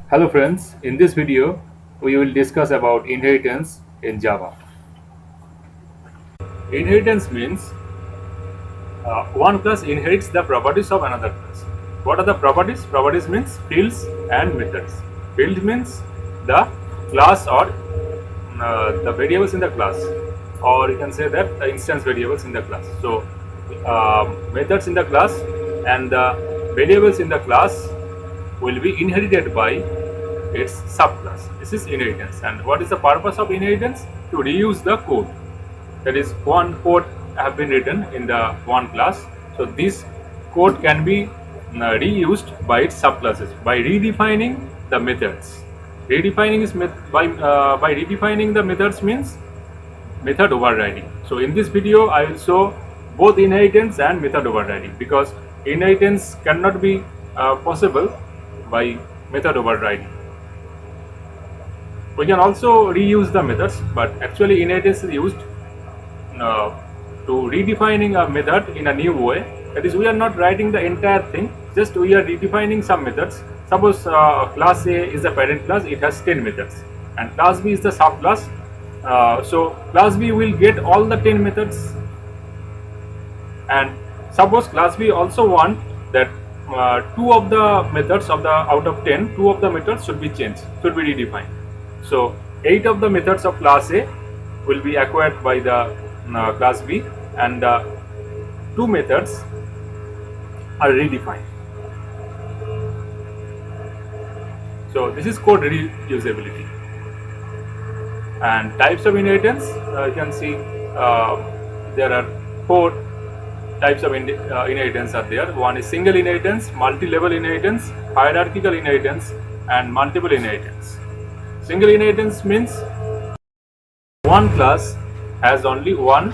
Hello friends, in this video we will discuss about inheritance in Java. Inheritance means one class inherits the properties of another class. What are the properties? Properties means fields and methods. Field means the class or the variables in the class, or you can say that the instance variables in the class. So methods in the class and the variables in the class will be inherited by its subclass. This is inheritance. And what is the purpose of inheritance? To reuse the code. That is, one code have been written in the one class. So this code can be reused by its subclasses by redefining the methods. Redefining is by redefining the methods means method overriding. So in this video, I will show both inheritance and method overriding, because inheritance cannot be possible by method overriding. We can also reuse the methods, but actually inheritance is used uh, to redefining a method in a new way. That is, we are not writing the entire thing, just we are redefining some methods. Suppose class A is the parent class, it has 10 methods, and class B is the subclass. So class B will get all the 10 methods, and suppose class B also want that two of the methods of the out of 10, two of the methods should be changed, should be redefined. So 8 of the methods of class A will be acquired by the class B, and two methods are redefined. So this is code reusability. And types of inheritance, you can see there are 4 types of inheritance are there. One is single inheritance, multi-level inheritance, hierarchical inheritance, and multiple inheritance. Single inheritance means one class has only one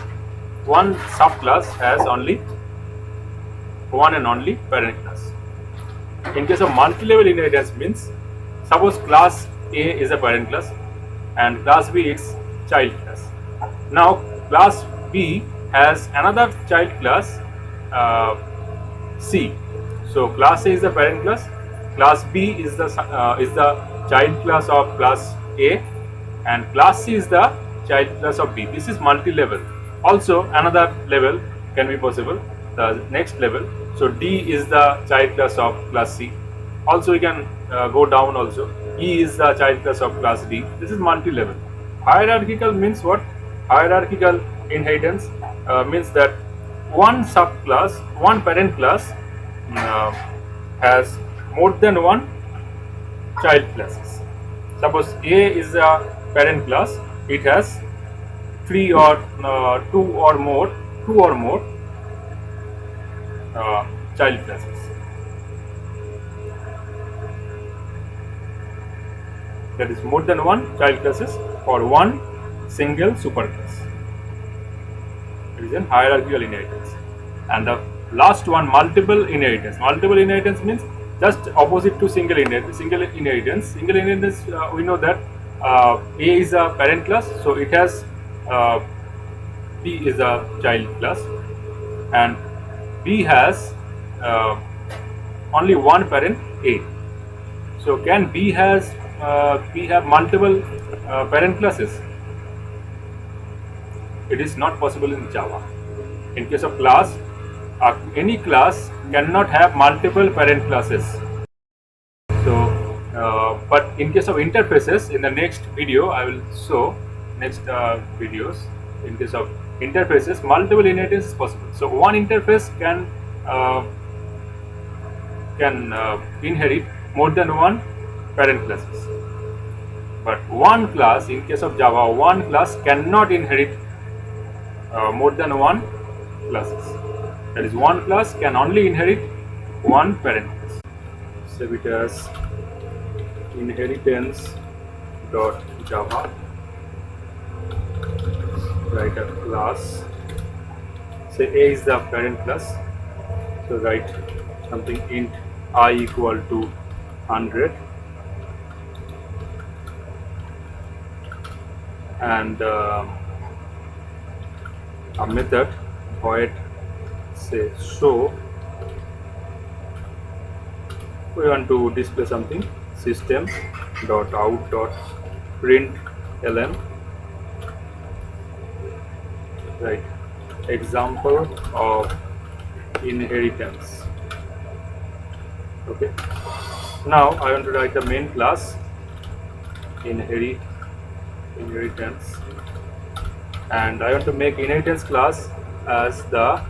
subclass has only one and only parent class. In case of multi-level inheritance means, suppose class A is a parent class and class B is child class. Now class B has another child class C. So class A is the parent class B is the child class of class A, and class C is the child class of B. This is multi-level. Also another level can be possible, the next level. So D is the child class of class C. Also we can go down also. E is the child class of class D. This is multi-level. Hierarchical means what? Hierarchical inheritance means that one subclass, one parent class has more than one child classes. Suppose A is a parent class, it has two or more child classes. That is more than one child classes or one single superclass. It is a hierarchical inheritance. And the last one, multiple inheritance. Multiple inheritance means just opposite to single inheritance. Single inheritance, we know that A is a parent class, so it has B is a child class, and B has only one parent A. So can B have multiple parent classes? It is not possible in Java. In case of class, any class cannot have multiple parent classes. So, but in case of interfaces, in the next video I will show next videos. In case of interfaces, multiple inheritance is possible. So one interface can inherit more than one parent classes. But one class, in case of Java, one class cannot inherit more than one classes. That is, one class can only inherit one parent class. Save it as inheritance.java. Write a class. Say A is the parent class. So write something int I equal to 100, and a method void say show. We want to display something system dot out dot println, right, example of inheritance. Okay, now I want to write the main class inheritance, and I want to make inheritance class as the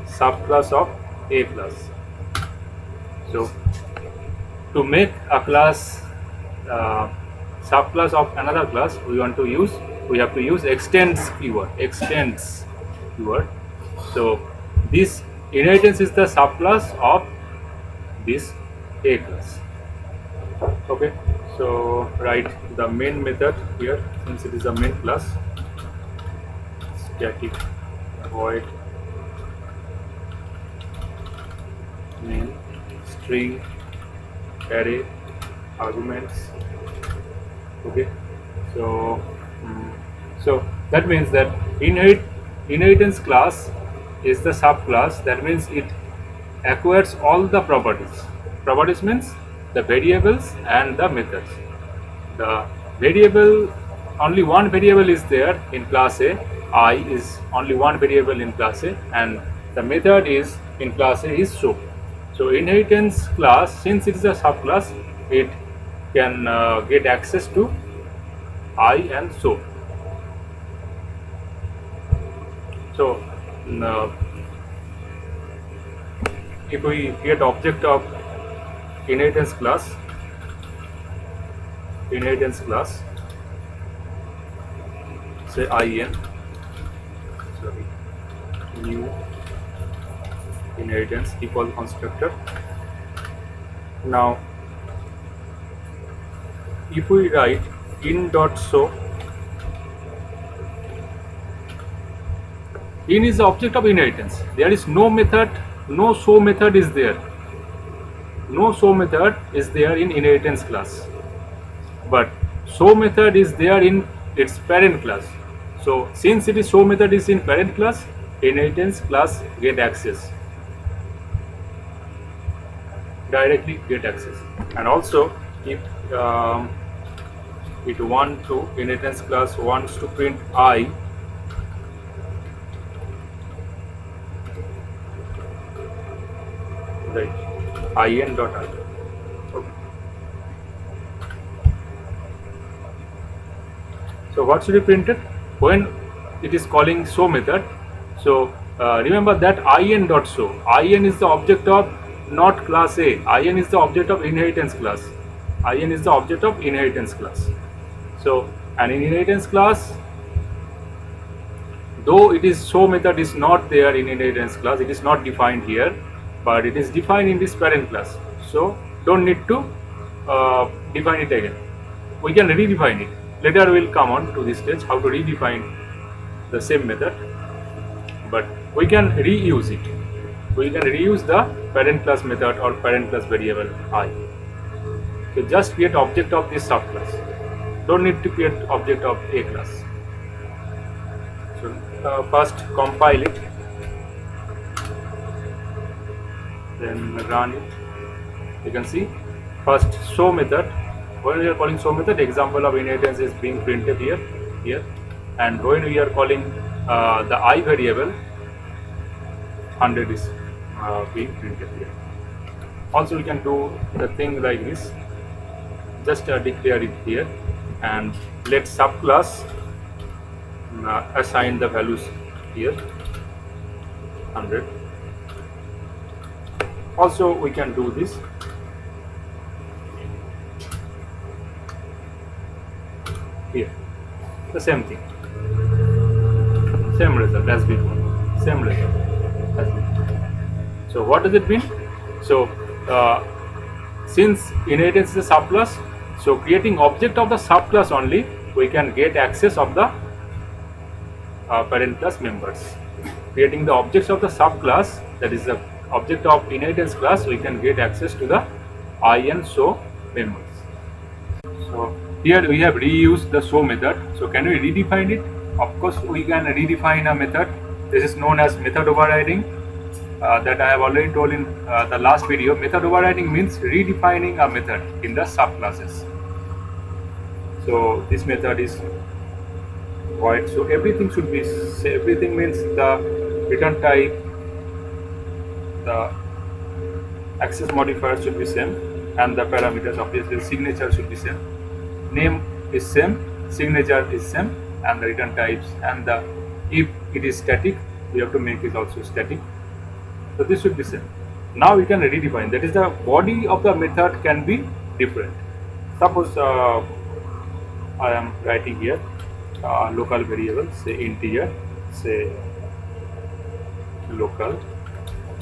subclass of a class. So to make a class subclass of another class, we have to use extends keyword. So this inheritance is the subclass of this a class. Okay, so write the main method here, since it is a main class. Static void main string array arguments. Okay, so that means that inheritance class is the subclass. That means it acquires all the properties. Properties means the variables and the methods. The variable, only one variable is there in class A. I is only one variable in class A, and the method is in class A is so. So inheritance class, since it is a subclass, it can get access to I and so. So if we create object of inheritance class, say new inheritance equal constructor. Now if we write in.show, in is the object of inheritance. There is no method, no show method is there. No show method is there in inheritance class, but show method is there in its parent class. So since it is show method is in parent class, inheritance class get access, directly get access. And also if inheritance class wants to print I, right, in dot I. Okay. So what should be printed when it is calling show method? So remember that in dot show. In is the object of not class A. In is the object of inheritance class. In is the object of inheritance class. So an inheritance class, though it is show method is not there in inheritance class, it is not defined here, but it is defined in this parent class. So don't need to define it again. We can redefine it. Later we will come on to this stage how to redefine the same method, but we can reuse it. We can reuse the parent class method or parent class variable I. So just create object of this subclass. Don't need to create object of a class. So first compile it, then run it. You can see first show method. When we are calling show method, example of inheritance is being printed here, and when we are calling the I variable, 100 is being printed here. Also we can do the thing like this. Just declare it here and let subclass assign the values here, 100. Also we can do this. Here, the same thing, same result as before, same result as before. So what does it mean? So since inheritance is a subclass, so creating object of the subclass only, we can get access of the parent class members. Creating the objects of the subclass, that is the object of inheritance class, we can get access to the I and show members. So here we have reused the show method. So can we redefine it? Of course we can redefine a method. This is known as method overriding. that I have already told in the last video, method overriding means redefining a method in the subclasses. So this method is void. So everything should be everything means the return type, the access modifier should be same, and the parameters obviously signature should be same. Name is same, signature is same, and the return types and the if it is static, we have to make it also static. So this should be same. Now we can redefine. That is the body of the method can be different. Suppose I am writing here local variable, say integer, say local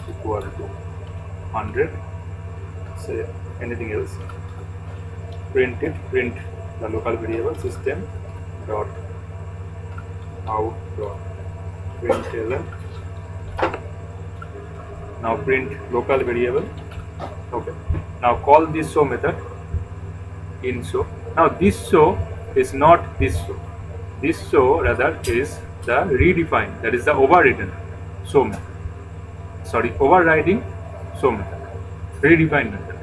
equal to 100, say anything else. Print the local variable system dot out dot println. Now print local variable. Okay. Now call this show method in show. Now this show is not this show. This show rather is the redefined, that is the overridden show method. Sorry, overriding show method. Redefined method.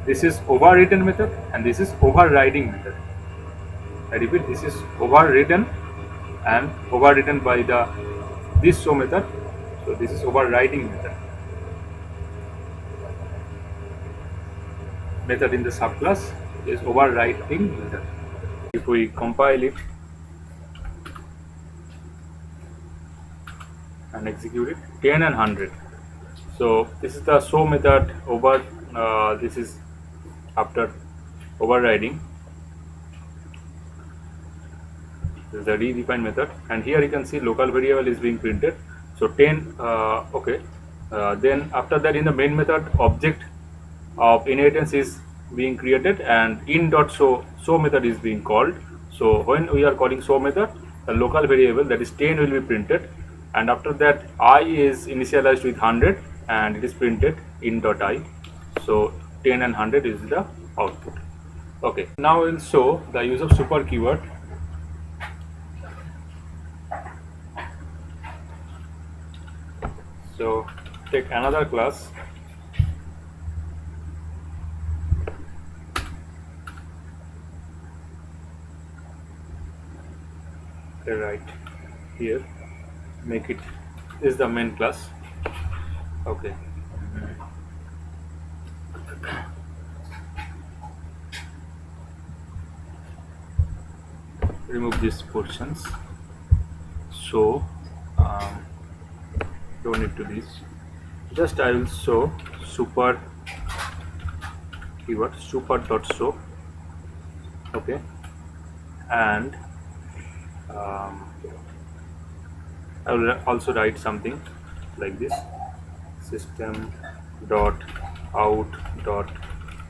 This is overridden method and this is overriding method. I repeat, this is overridden and overridden by the this show method. So this is overriding method. Method in the subclass is overriding method. If we compile it and execute it, 10 and 100. So this is the show method over. This is after overriding. This is the redefined method, and here you can see local variable is being printed. So 10. Okay. Then after that, in the main method, object of inheritance is being created and in.show method is being called. So when we are calling show method, the local variable, that is 10, will be printed, and after that I is initialized with 100 and it is printed in.I. So 10 and 100 is the output. Okay, now we'll show the use of super keyword. So take another class. Right here, make it is the main class. Okay, remove these portions. So don't need to this. Just I will show super keyword super.show. Okay, and I will also write something like this: system dot out dot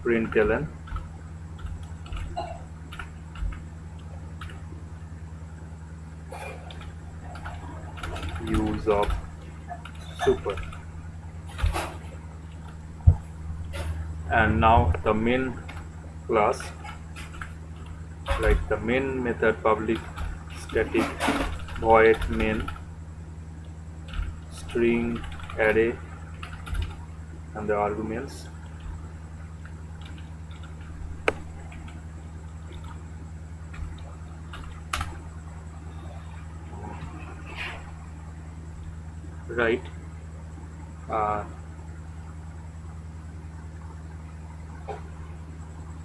println use of super. And now the main class, like the main method public static void main string array and the arguments. Right.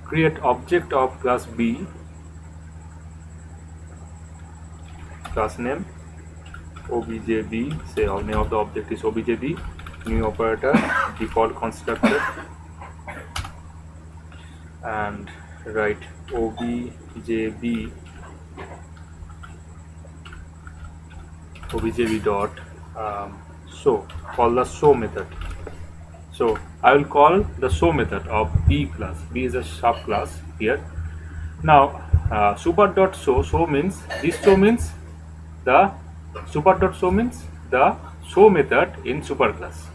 Create object of class B, class name objb, say our name of the object is objb, new operator, default constructor, and write objb dot show, call the show method. So I will call the show method of B class. B is a subclass here. Now super.show means this show means the super.show means the show method in superclass,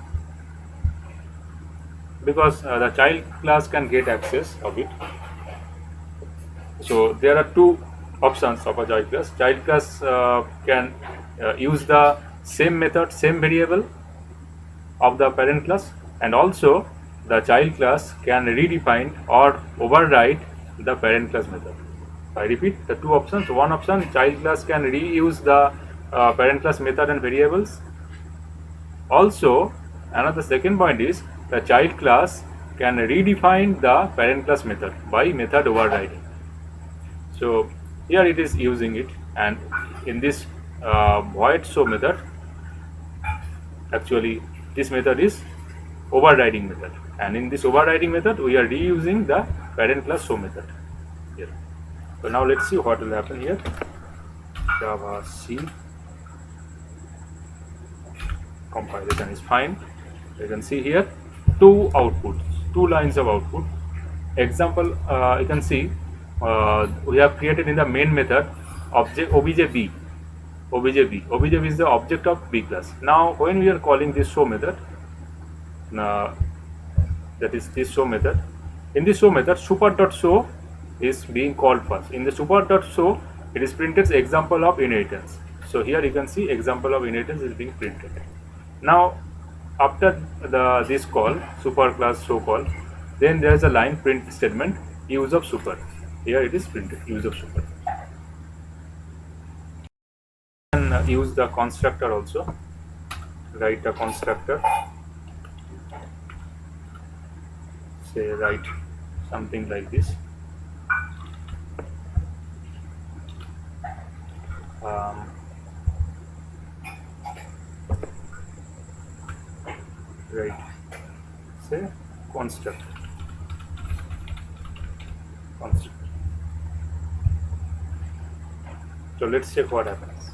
because the child class can get access of it. So there are two options of a child class. Child class can use the same method, same variable, of the parent class, and also the child class can redefine or override the parent class method. I repeat the two options. One option, child class can reuse the parent class method and variables. Also, another second point is the child class can redefine the parent class method by method overriding. So here it is using it, and in this void show method, actually this method is overriding method, and in this overriding method we are reusing the parent class show method here. So now let's see what will happen here. Java C compilation is fine. You can see here two outputs, two lines of output. Example, you can see we have created in the main method object obj b. Obj b is the object of b class. Now when we are calling this show method, that is this show method, in this show method super.show is being called first. In the super.show it is printed example of inheritance. So here you can see example of inheritance is being printed. Now after this call, super class show call, then there is a line print statement use of super. Here it is printed use of super. And use the constructor also. Write a constructor. Say write something like this. Right, say construct. So let's check what happens.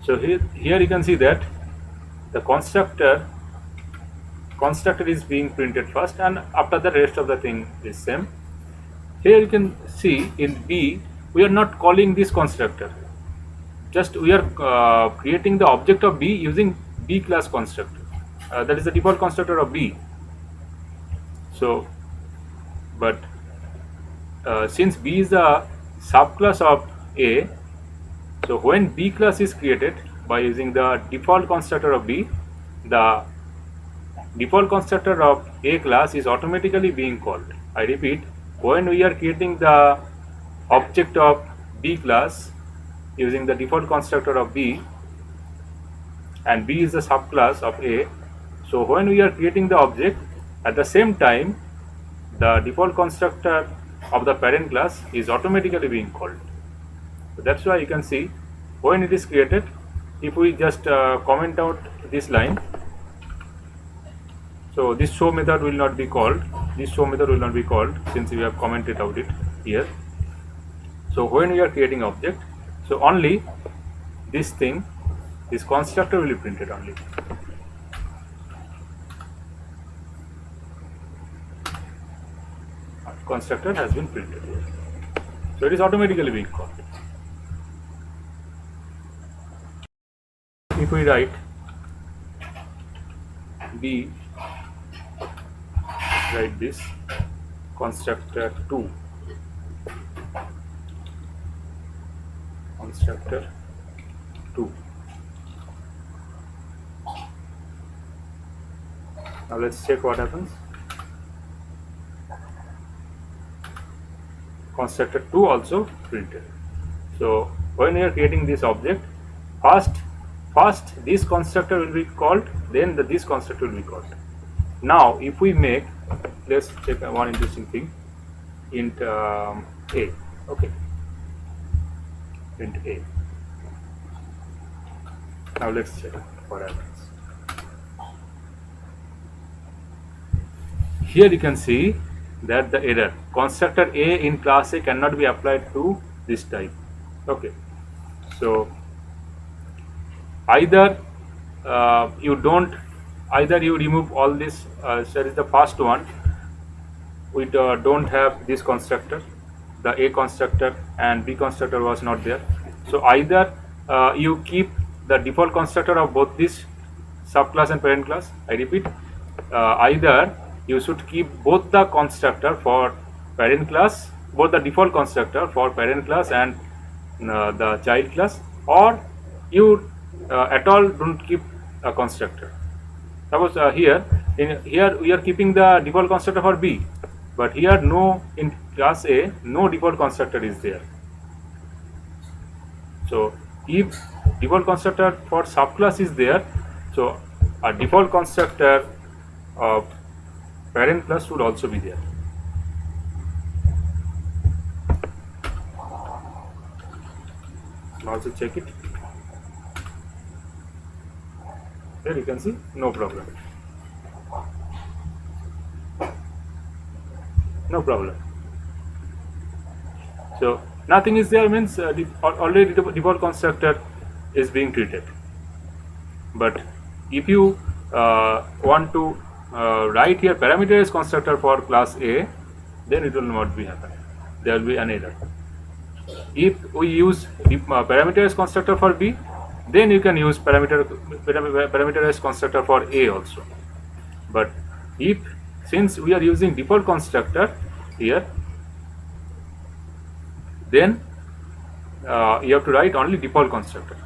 So here you can see that the constructor is being printed first, and after the rest of the thing is same. Here you can see in B we are not calling this constructor, just we are creating the object of B using B class constructor. That is the default constructor of B. So but since B is the subclass of A, so when B class is created by using the default constructor of B, the default constructor of A class is automatically being called. I repeat, when we are creating the object of B class using the default constructor of B, and B is the subclass of A, so when we are creating the object, at the same time the default constructor of the parent class is automatically being called. So that's why you can see when it is created, if we just comment out this line, so this show method will not be called. This show method will not be called since we have commented out it here. So when we are creating object, so only this thing, this constructor will be printed only. Constructor has been printed here. So it is automatically being called. If we write B, write this constructor 2, constructor 2. Now let's check what happens. Constructor 2 also printed. So when we are creating this object, first this constructor will be called, then this constructor will be called. Now if we make, let's check one interesting thing, int A, okay, int A. Now let's check what happens. Here you can see that the error, constructor A in class A cannot be applied to this type. Okay, so either you remove all this, that is the first one, we don't have this constructor, the A constructor and B constructor was not there. So either you keep the default constructor of both this subclass and parent class. I repeat, either you should keep both the constructor for parent class both the default constructor for parent class and the child class, or you at all don't keep a constructor. Suppose here we are keeping the default constructor for B, but here no, in class A no default constructor is there. So if default constructor for subclass is there, so a default constructor of parent class should also be there. Also check it. Here you can see no problem. No problem. So nothing is there means already default constructor is being treated. But if you want to write here parameterized constructor for class A, then it will not be happen. There will be an error. If we use parameterized constructor for B, then you can use parameterized constructor for A also. But since we are using default constructor here, then you have to write only default constructor.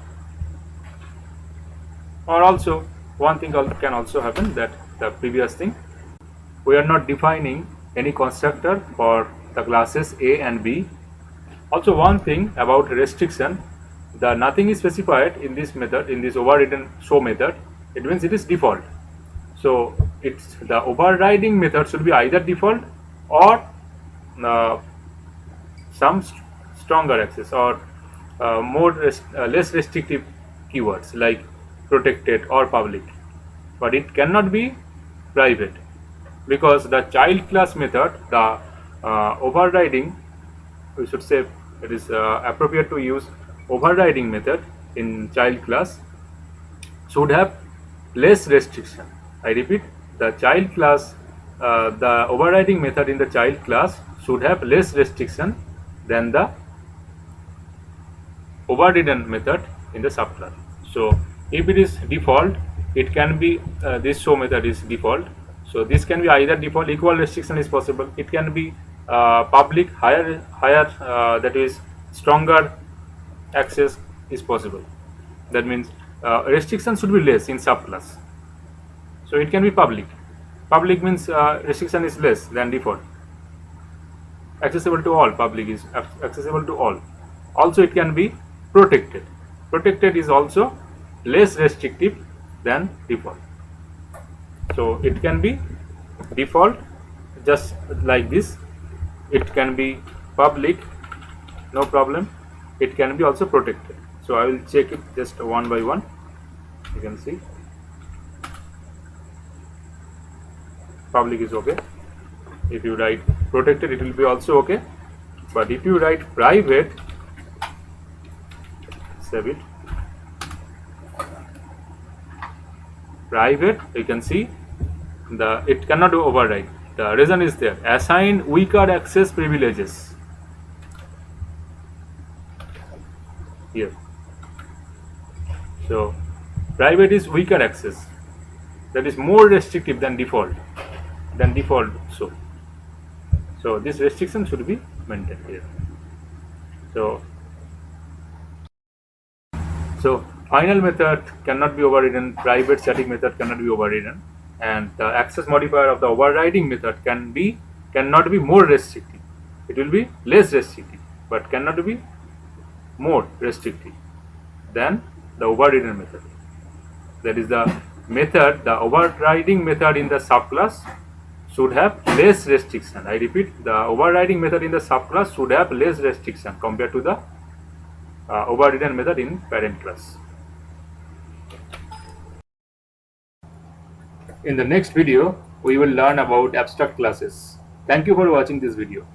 Or also one thing can also happen, that the previous thing, we are not defining any constructor for the classes A and B. Also one thing about restriction, the nothing is specified in this method, in this overridden show method. It means it is default. So it's the overriding method should be either default or some stronger access or less restrictive keywords like protected or public, but it cannot be private, because the child class method, the overriding, we should say it is appropriate to use overriding method in child class, should have less restriction. I repeat, the child class, the overriding method in the child class should have less restriction than the overridden method in the subclass. So if it is default, it can be this show method is default, so this can be either default, equal restriction is possible, it can be public, higher that is stronger access is possible. That means restriction should be less in subclass, so it can be public. Public means restriction is less than default. Accessible to all, public is accessible to all. Also it can be protected. Protected is also less restrictive than default. So it can be default just like this, it can be public, no problem, it can be also protected. So I will check it just one by one. You can see public is okay. If you write protected, it will be also okay. But if you write private, save it, private, you can see it cannot do override. The reason is there, assign weaker access privileges here. So private is weaker access, that is more restrictive than default. So this restriction should be maintained here. So final method cannot be overridden, private static method cannot be overridden, and the access modifier of the overriding method cannot be more restrictive. It will be less restrictive, but cannot be more restrictive than the overridden method. That is the method, the overriding method in the subclass should have less restriction. I repeat, the overriding method in the subclass should have less restriction compared to the overridden method in parent class. In the next video, we will learn about abstract classes. Thank you for watching this video.